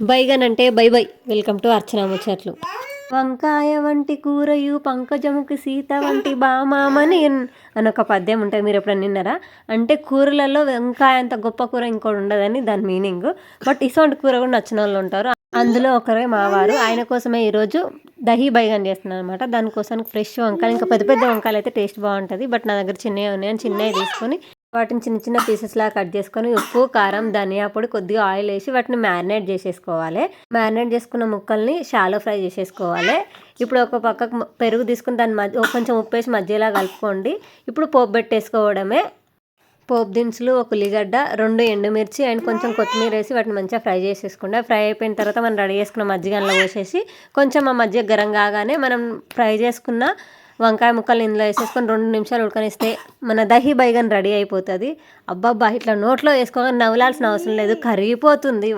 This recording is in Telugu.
బైగన్ అంటే బై బై. వెల్కమ్ టు అర్చన ముచ్చట్లు. వంకాయ వంటి కూరయు పంకజముకి సీత వంటి బామామని అని ఒక పద్యం ఉంటుంది. మీరు ఎప్పుడైనా విన్నారా? అంటే కూరలలో వంకాయ అంత గొప్ప కూర ఇంకోటి ఉండదని దాని మీనింగ్. బట్ ఇటువంటి కూర కూడా నచ్చిన వాళ్ళు ఉంటారు. అందులో ఒకరే మావారు. ఆయన కోసమే ఈరోజు దహీ బైగన్ చేస్తున్నాను అనమాట. దానికోసం ఫ్రెష్ వంకాయలు, ఇంకా పెద్ద పెద్ద వంకాయలు అయితే టేస్ట్ బాగుంటుంది. బట్ నా దగ్గర చిన్నవి ఉన్నాయని చిన్నవి తీసుకొని వాటిని చిన్న చిన్న పీసెస్ లాగా కట్ చేసుకొని ఉప్పు, కారం, ధనియా పొడి, కొద్దిగా ఆయిల్ వేసి వాటిని మ్యారినేట్ చేసేసుకోవాలి. మ్యారినేట్ చేసుకున్న ముక్కల్ని షాలో ఫ్రై చేసేసుకోవాలి. ఇప్పుడు ఒక పక్కకు పెరుగు తీసుకుని దాని మధ్య కొంచెం ఉప్పు వేసి మధ్యలా కలుపుకోండి. ఇప్పుడు పోపు పెట్టేసుకోవడమే. పోపు దినుసులు, ఒక ఉల్లిగడ్డ, 2 ఎండుమిర్చి అండ్ కొంచెం కొత్తిమీర వేసి వాటిని మంచిగా ఫ్రై చేసేసుకోండి. ఫ్రై అయిపోయిన తర్వాత మనం రెడీ చేసుకున్న మజ్జిగలో పోసేసి కొంచెం ఆ మజ్జిగ గరం కాగానే మనం ఫ్రై చేసుకున్న వంకాయ ముక్కలు ఇందులో వేసేసుకొని 2 నిమిషాలు ఉడకనిస్తే మన దహీ బైగన్ రెడీ అయిపోతుంది. అబ్బబ్బా, ఇట్లా నోట్లో వేసుకోగానే నవ్వులాల్సిన అవసరం లేదు, కరిగిపోతుంది.